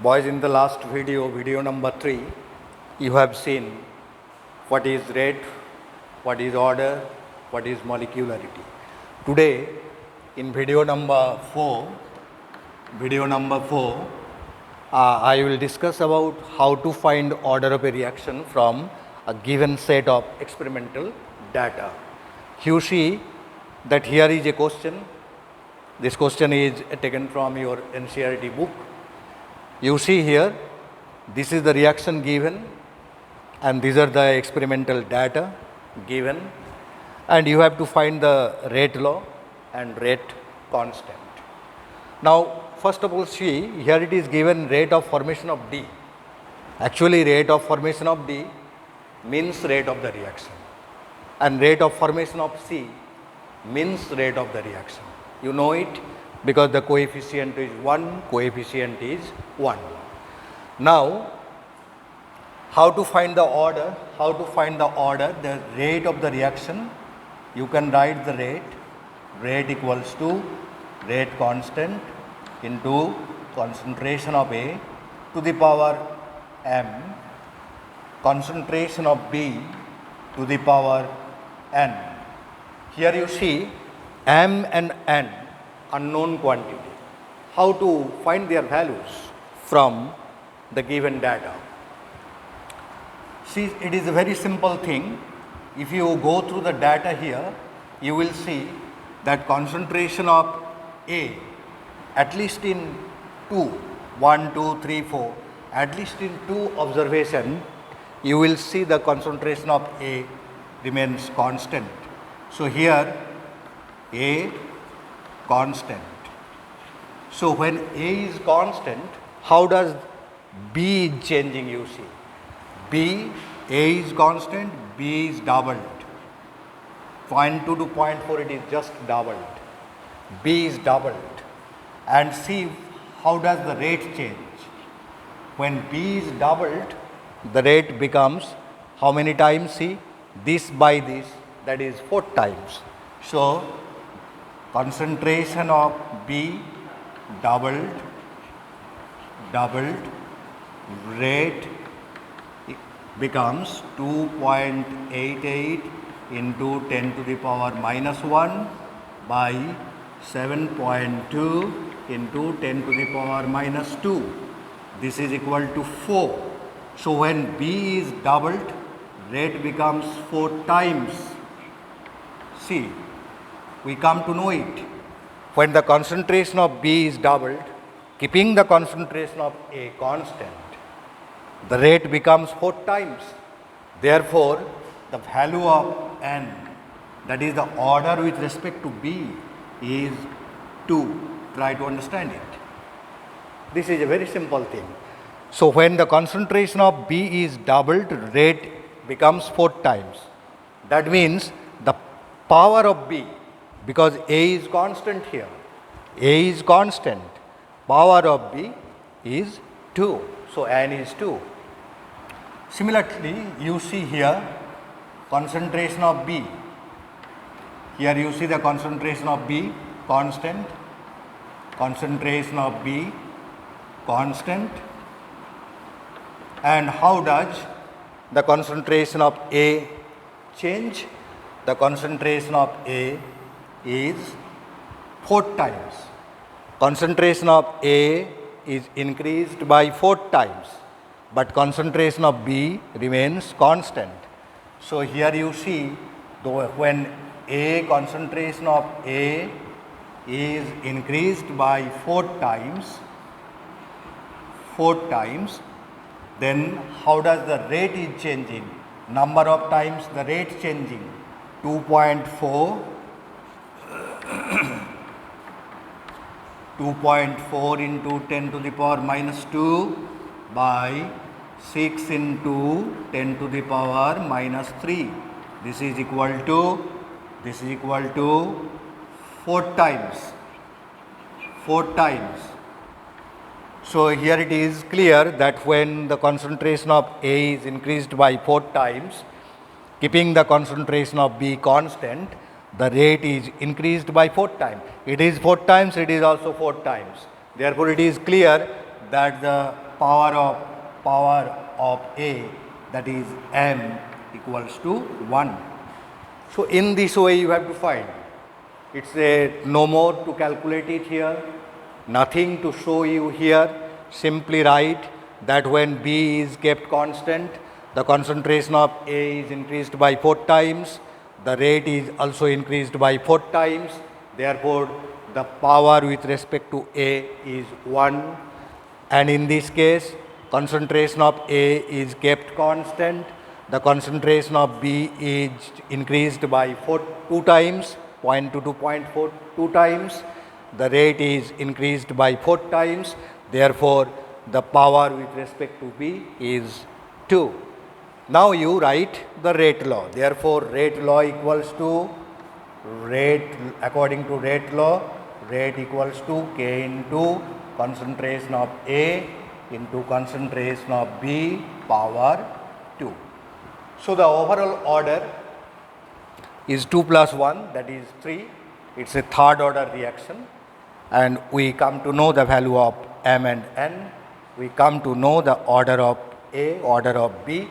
Boys, in the last video, video number 3, you have seen what is rate, what is order, what is molecularity. Today, in video number 4, I will discuss about how to find order of a reaction from a given set of experimental data. You see that here is a question. This question is taken from your NCERT book. You see here, this is the reaction given and these are the experimental data given, and you have to find the rate law and rate constant. Now, first of all, see, here it is given rate of formation of D. Actually, rate of formation of D means rate of the reaction, and rate of formation of C means rate of the reaction. You know it because the coefficient is 1, coefficient is 1. Now, how to find the order? The rate of the reaction, you can write the rate equals to rate constant into concentration of A to the power m, concentration of B to the power n. Here you see m and n unknown quantity. How to find their values from the given data? See, it is a very simple thing. If you go through the data here, you will see that concentration of A, at least in 1, 2, 3, 4, at least in 2 observation, you will see the concentration of A remains constant. So here A constant. So when A is constant, how does B is changing, you see? A is constant, B is doubled. 0.2 to 0.4, it is just doubled. B is doubled. And see how does the rate change. When B is doubled, the rate becomes how many times? See, this by this, that is 4 times. So concentration of B doubled, rate becomes 2.88 into 10 to the power minus 1 by 7.2 into 10 to the power minus 2. This is equal to 4. So when B is doubled, rate becomes 4 times. See, we come to know it. When the concentration of B is doubled, keeping the concentration of A constant, the rate becomes 4 times. Therefore, the value of n, that is the order with respect to B, is 2. Try to understand it. This is a very simple thing. So when the concentration of B is doubled, rate becomes 4 times. That means the power of B, because A is constant here, A is constant, power of B is 2. So n is 2. Similarly, you see here concentration of B. Here you see the concentration of B constant, concentration of B constant. And how does the concentration of A change? The concentration of A is 4 times. Concentration of A is increased by 4 times, but concentration of B remains constant. So here you see, when A, concentration of A is increased by 4 times, then how does the rate is changing? Number of times the rate changing. 2.4 into 10 to the power minus 2 by 6 into 10 to the power minus 3. This is equal to 4 times. 4 times. So here it is clear that when the concentration of A is increased by 4 times, keeping the concentration of B constant, the rate is increased by 4 times. It is 4 times, it is also 4 times. Therefore, it is clear that the power of A, that is m, equals to 1. So in this way you have to find. It's no more to calculate it here, nothing to show you here. Simply write that when B is kept constant, the concentration of A is increased by 4 times, the rate is also increased by 4 times. Therefore, the power with respect to A is 1, and in this case concentration of A is kept constant, the concentration of B is increased by 2 times, 0.2 to 0.4 2 times, the rate is increased by 4 times. Therefore, the power with respect to B is 2. Now you write the rate law. Therefore, rate law equals to rate, according to rate law, rate equals to K into concentration of A into concentration of B power 2. So the overall order is 2 plus 1, that is 3. It's a third order reaction, and we come to know the value of m and n. We come to know the order of A, order of B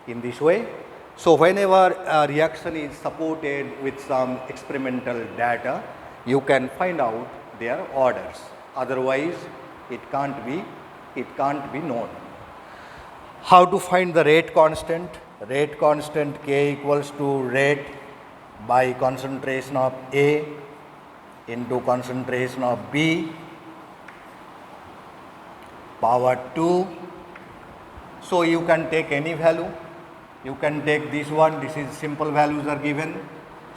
in this way. So whenever a reaction is supported with some experimental data, you can find out their orders. Otherwise, it can't be known. How to find the rate constant? Rate constant K equals to rate by concentration of A into concentration of B power 2. So you can take any value. You can take this one, this is simple values are given.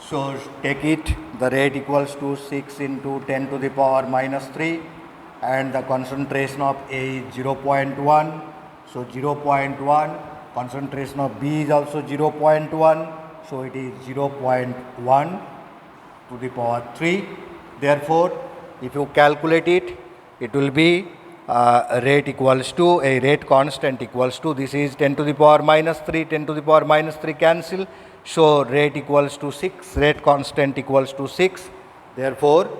So take it, the rate equals to 6 into 10 to the power minus 3, and the concentration of A is 0.1. So 0.1, concentration of B is also 0.1. So it is 0.1 to the power 3. Therefore, if you calculate it, it will be rate equals to, a rate constant equals to, this is 10 to the power minus 3, 10 to the power minus 3 cancel. So rate equals to 6, rate constant equals to 6. Therefore,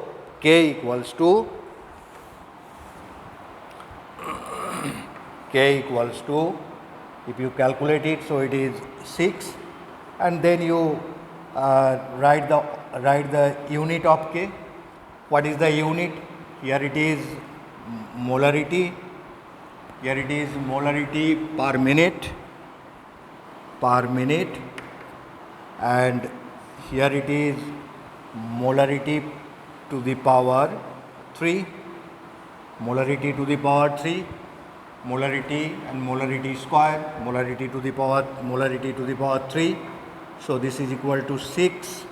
K equals to if you calculate it, so it is 6, and then you write the unit of K. What is the unit? Here it is molarity. Here it is molarity per minute, and here it is molarity to the power 3, molarity to the power 3, molarity and molarity square, molarity to the power 3. So this is equal to 6,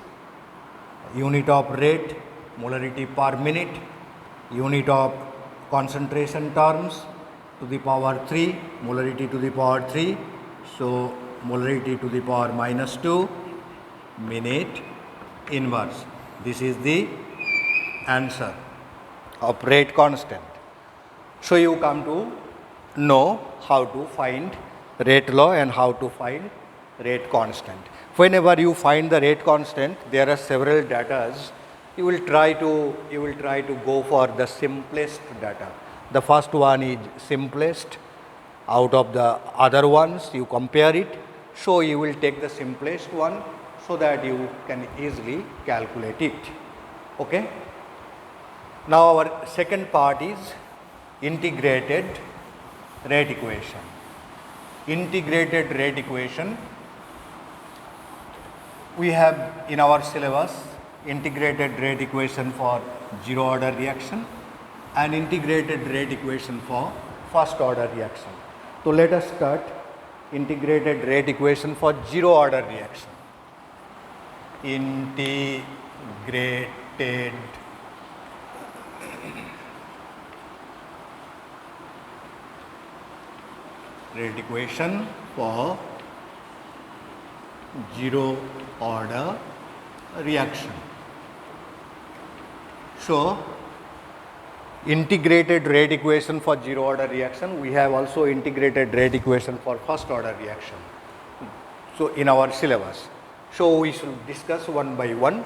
unit of rate, molarity per minute, unit of concentration terms to the power 3, molarity to the power 3. So molarity to the power minus 2 minute inverse. This is the answer of rate constant. So you come to know how to find rate law and how to find rate constant. Whenever you find the rate constant, there are several datas. You will try to go for the simplest data. The first one is simplest. Out of the other ones, you compare it. So you will take the simplest one so that you can easily calculate it. Okay. Now our second part is integrated rate equation. Integrated rate equation, we have in our syllabus integrated rate equation for zero order reaction and integrated rate equation for first order reaction. So let us start integrated rate equation for zero order reaction. Integrated rate equation for zero order reaction. So integrated rate equation for zero order reaction, we have also integrated rate equation for first order reaction. So in our syllabus. So we should discuss one by one.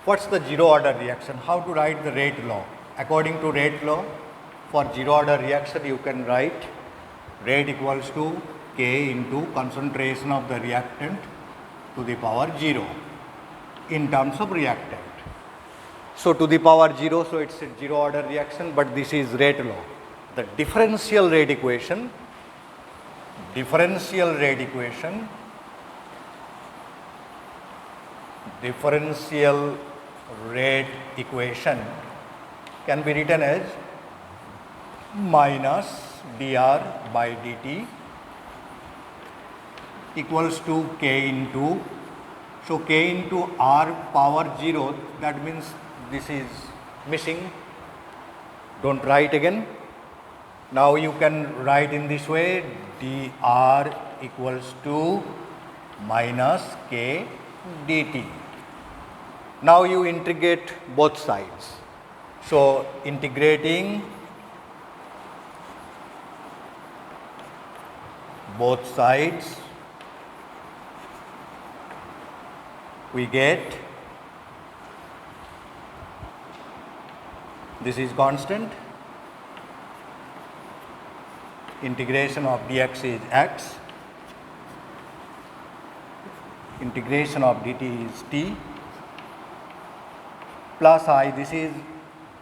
What's the zero order reaction? How to write the rate law? According to rate law, for zero order reaction you can write rate equals to K into concentration of the reactant to the power 0 in terms of reactant. So to the power 0, so it's a 0 order reaction, but this is rate law. The differential rate equation can be written as minus dr by dt equals to K into, so K into R power 0, that means this is missing, don't write again. Now you can write in this way, dr equals to minus K dt. Now you integrate both sides. So integrating both sides, we get, this is constant, integration of dx is x, integration of dt is t, plus I, this is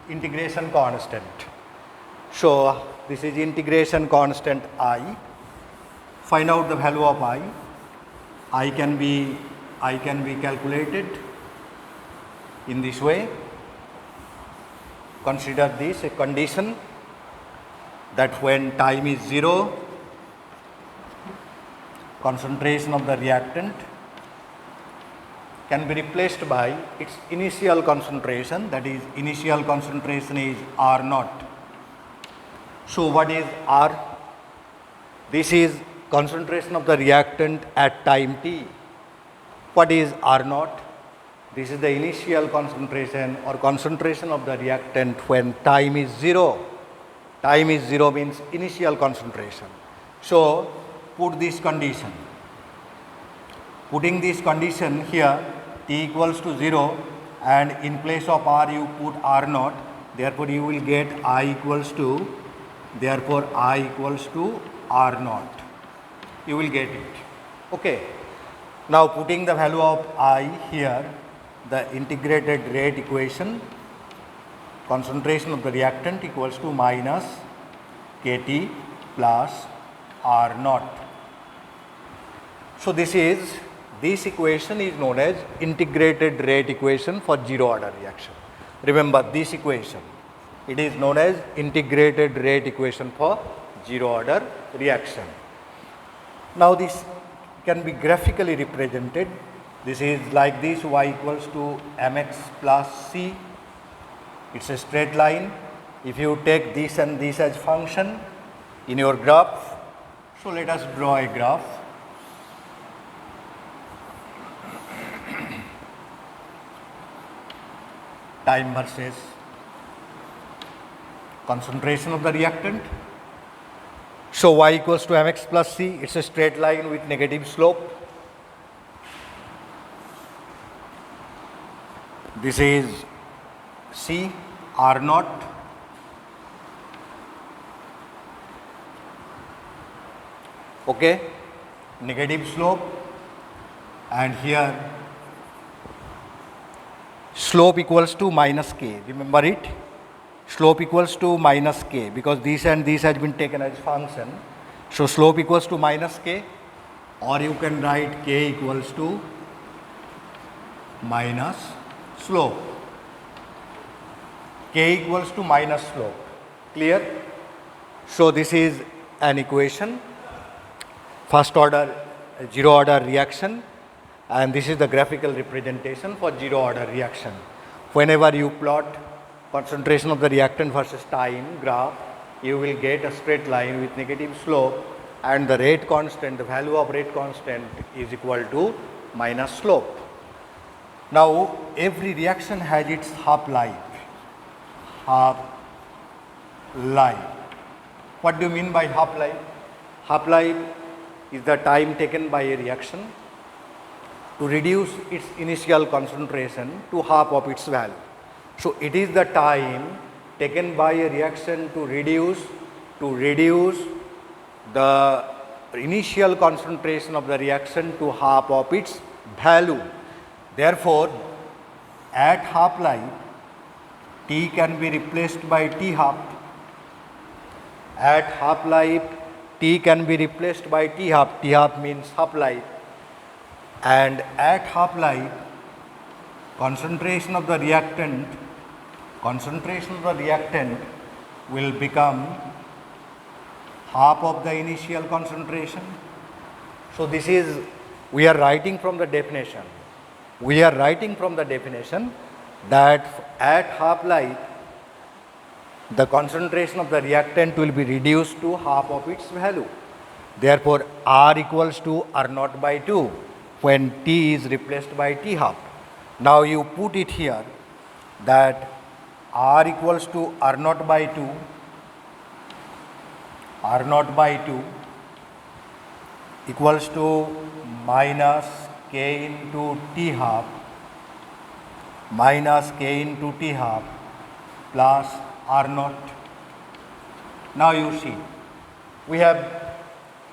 integration constant. So this is integration constant I. Find out the value of I. I can be calculated in this way. Consider this a condition that when time is 0, concentration of the reactant can be replaced by its initial concentration, that is initial concentration is R naught. So what is R? This is concentration of the reactant at time t. What is R naught? This is the initial concentration or concentration of the reactant when time is 0. Time is 0 means initial concentration. So put this condition. Putting this condition here, t equals to 0, and in place of R you put R naught, therefore you will get I equals to R naught. You will get it. Okay. Now putting the value of I here, the integrated rate equation, concentration of the reactant equals to minus Kt plus R naught. So this equation is known as integrated rate equation for 0 order reaction. Remember this equation, it is known as integrated rate equation for 0 order reaction. Now this can be graphically represented. This is like this, y equals to mx plus c. It's a straight line. If you take this and this as function in your graph, so let us draw a graph. Time versus concentration of the reactant. So y equals to mx plus c, it's a straight line with negative slope. This is C, R naught. Okay, negative slope, and here slope equals to minus k. Remember it? Slope equals to minus k, because this and this has been taken as function. So slope equals to minus k, or you can write k equals to minus slope. K equals to minus slope. Clear? So this is an equation, first order, 0 order reaction, and this is the graphical representation for 0 order reaction. Whenever you plot concentration of the reactant versus time graph, you will get a straight line with negative slope, and the rate constant, the value of rate constant is equal to minus slope. Now every reaction has its half-life. Half-life. What do you mean by half-life? Half-life is the time taken by a reaction to reduce its initial concentration to half of its value. So it is the time taken by a reaction to reduce the initial concentration of the reaction to half of its value. Therefore, at half life, T can be replaced by T half. At half life, T can be replaced by T half. T half means half life. And at half life, concentration of the reactant will become half of the initial concentration. So this is, we are writing from the definition. We are writing from the definition that at half life, the concentration of the reactant will be reduced to half of its value. Therefore, R equals to R naught by 2 when T is replaced by T half. Now you put it here that R equals to R naught by 2, R naught by 2 equals to minus K into T half plus R naught. Now you see, we have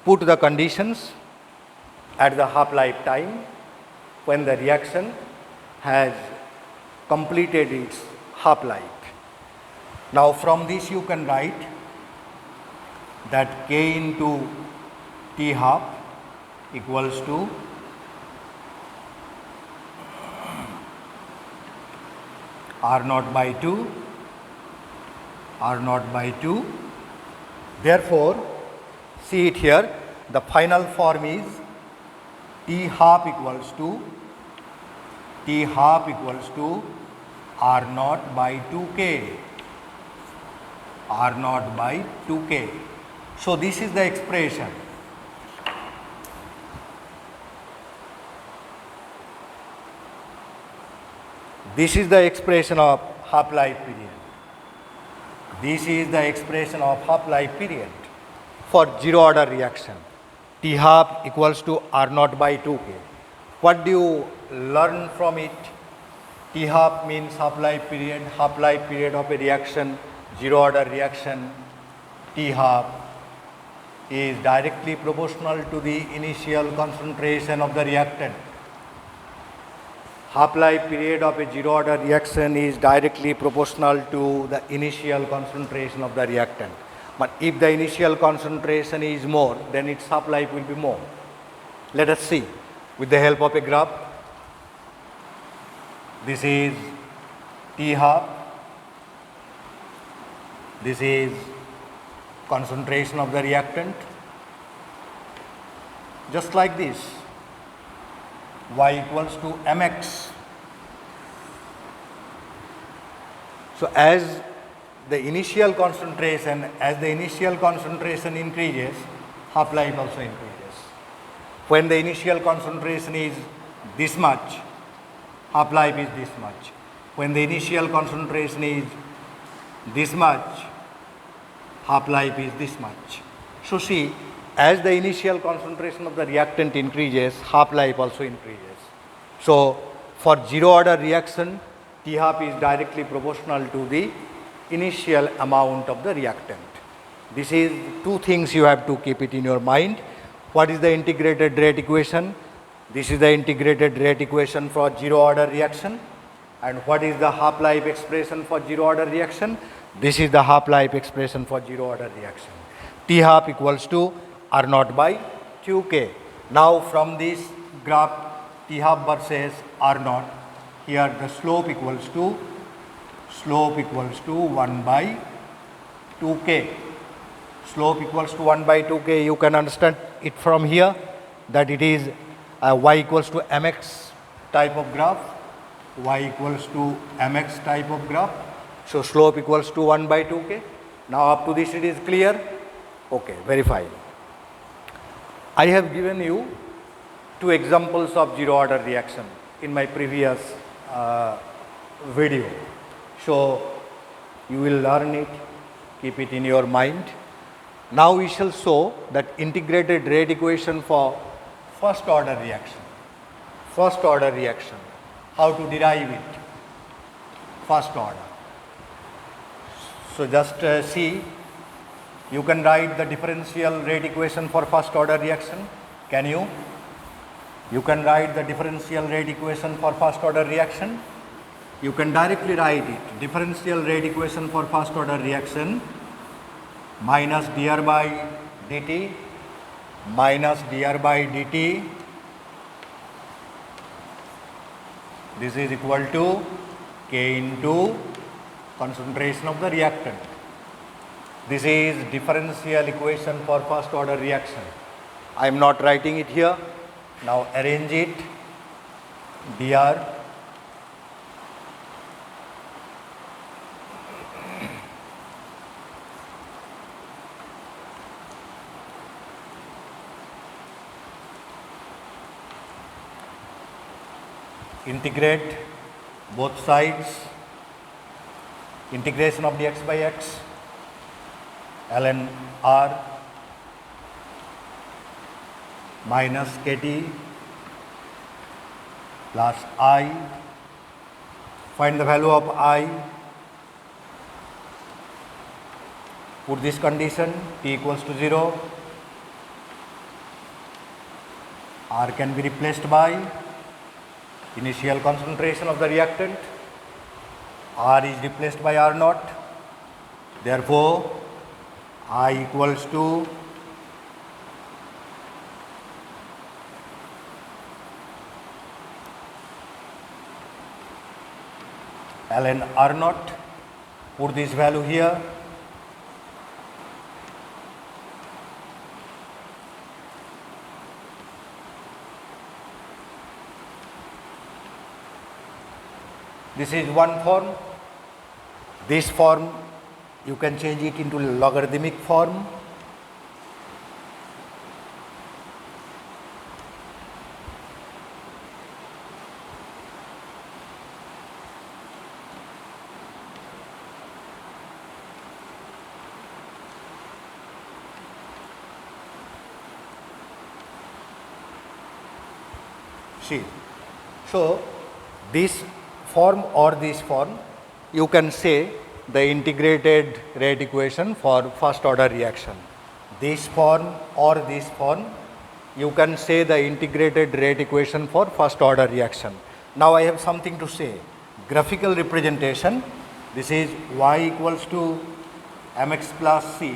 put the conditions at the half-life time when the reaction has completed its half-life. Now from this you can write that K into T half equals to R naught by 2. Therefore, see it here, the final form is T half equals to R naught by 2K. So this is the expression. This is the expression of half-life period. For zero order reaction. T half equals to R naught by 2K. What do you learn from it? T half means half-life period of a reaction, zero order reaction. T half is directly proportional to the initial concentration of the reactant. Half-life period of a zero order reaction is directly proportional to the initial concentration of the reactant. But if the initial concentration is more, then its half-life will be more. Let us see with the help of a graph. This is T half. This is concentration of the reactant. Just like this. Y equals to mx. So as the initial concentration increases, half-life also increases. When the initial concentration is this much, half-life is this much. When the initial concentration is this much, half-life is this much. So see, as the initial concentration of the reactant increases, half-life also increases. So for zero order reaction, T half is directly proportional to the initial amount of the reactant. This is two things you have to keep it in your mind. What is the integrated rate equation? This is the integrated rate equation for zero order reaction. And what is the half-life expression for zero order reaction? This is the half-life expression for zero order reaction. T half equals to R naught by 2K. Now from this graph T half versus R naught, here the slope equals to 1 by 2K. Slope equals to 1 by 2K. You can understand it from here that it is y equals to mx type of graph. So slope equals to 1 by 2K. Now up to this it is clear? Okay, very fine. I have given you two examples of zero order reaction in my previous video. So you will learn it, keep it in your mind. Now we shall show that integrated rate equation for first order reaction. How to derive it? First order. So just see You can write the differential rate equation for first order reaction. Can you? You can write the differential rate equation for first order reaction. You can directly write it. Differential rate equation for first order reaction minus dr by dt minus dr by dt. This is equal to K into concentration of the reactant. This is differential equation for first order reaction. I am not writing it here. Now arrange it. dr integrate both sides, integration of dx by x, ln r minus kt plus I. Find the value of I. Put this condition, t equals to 0. R can be replaced by initial concentration of the reactant. R is replaced by R naught. Therefore, I equals to ln R naught. Put this value here. This is one form. This form you can change it into logarithmic form. See, so this form or this form, you can say the integrated rate equation for first order reaction. This form or this form, you can say the integrated rate equation for first order reaction. Now I have something to say. Graphical representation, this is y equals to mx plus c.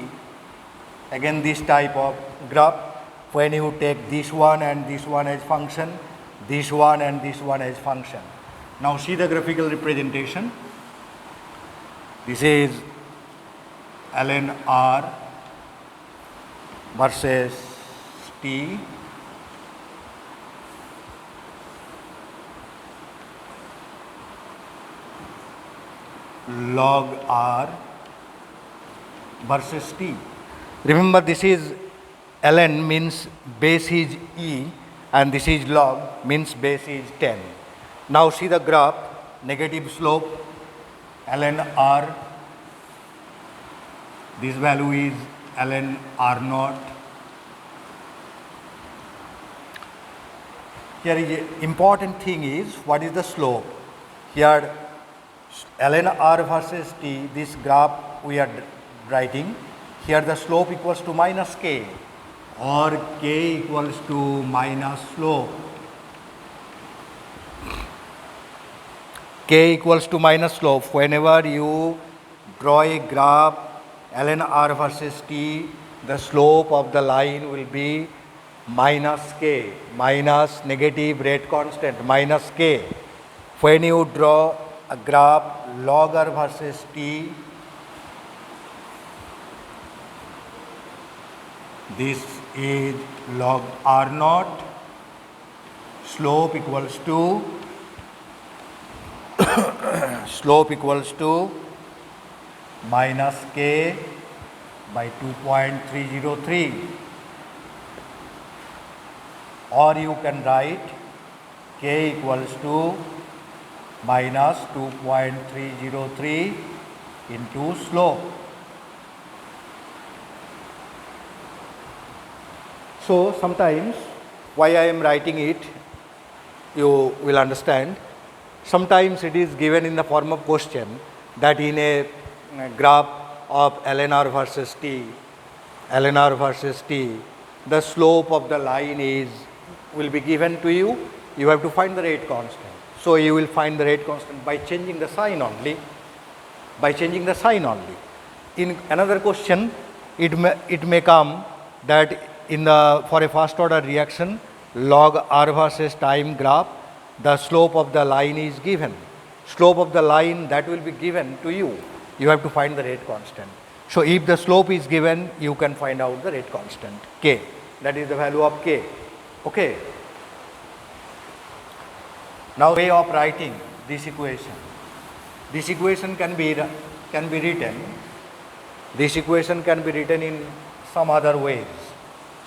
Again this type of graph, when you take this one and this one as function, this one and this one as function. Now see the graphical representation. This is ln R versus T. Log R versus T. Remember, this is ln means base is E and this is log means base is 10. Now see the graph, negative slope ln R, this value is ln R naught. Here is a important thing is what is the slope. Here ln R versus T, this graph we are writing. Here the slope equals to minus K or K equals to minus slope. K equals to minus slope. Whenever you draw a graph ln R versus T, the slope of the line will be minus K, minus negative rate constant, minus K. When you draw a graph log R versus T, this is log R naught, slope equals to minus K by 2.303, or you can write K equals to minus 2.303 into slope. So sometimes why I am writing it, you will understand. Sometimes it is given in the form of question that in a graph of ln R versus T, ln r versus t, the slope of the line will be given to you. You have to find the rate constant. So you will find the rate constant by changing the sign only. By changing the sign only. In another question, it may come that for a first order reaction, log r versus time graph, the slope of the line is given. Slope of the line that will be given to you. You have to find the rate constant. So if the slope is given, you can find out the rate constant k. That is the value of k. Okay. Now way of writing this equation. This equation can be written. This equation can be written in some other ways.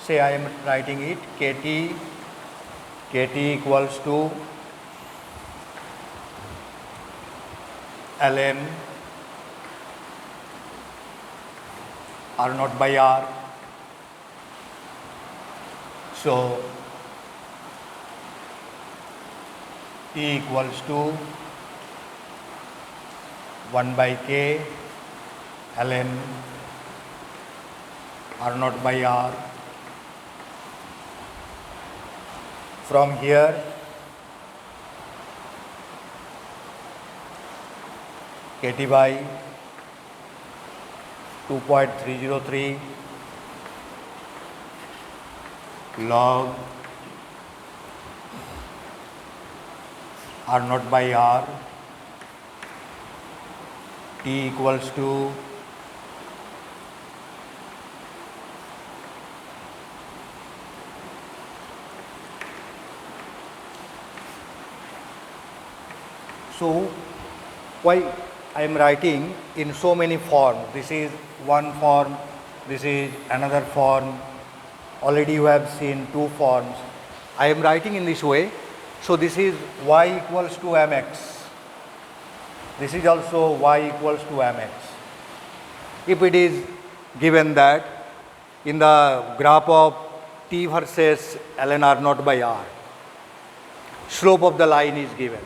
Say I am writing it kt equals to ln r naught by r. So T equals to 1 by k ln r naught by r. From here kt by 2.303 log r naught by r, t equals to so why I am writing in so many forms. This is one form, this is another form. Already you have seen two forms. I am writing in this way. So this is y equals to mx. This is also y equals to mx. If it is given that in the graph of t versus ln r naught by r, slope of the line is given.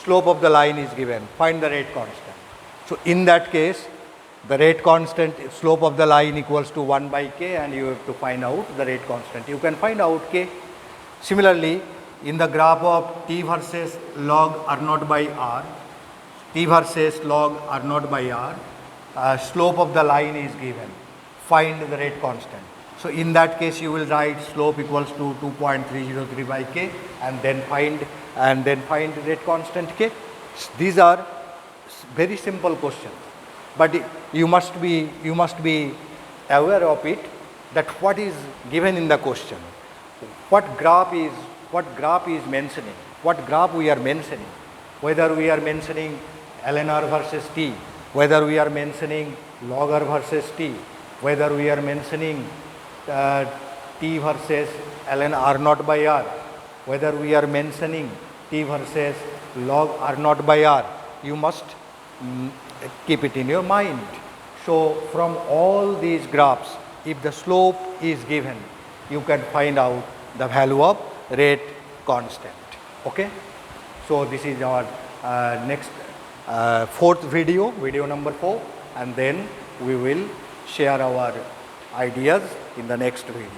Slope of the line is given. Find the rate constant. So in that case, the rate constant, slope of the line equals to 1 by k, and you have to find out the rate constant. You can find out k. Similarly, in the graph of t versus log r naught by r, t versus log r naught by r, slope of the line is given. Find the rate constant. So in that case, you will write slope equals to 2.303 by k, and then find the rate constant k. These are very simple questions, but you must be aware of it, that what is given in the question, what graph is mentioning, what graph we are mentioning, whether we are mentioning ln r versus t, whether we are mentioning log r versus t, whether we are mentioning t versus ln r naught by r, whether we are mentioning t versus log r naught by r, you must keep it in your mind. So from all these graphs, if the slope is given, you can find out the value of rate constant. Okay. So this is our next fourth video number 4, and then we will share our ideas in the next video.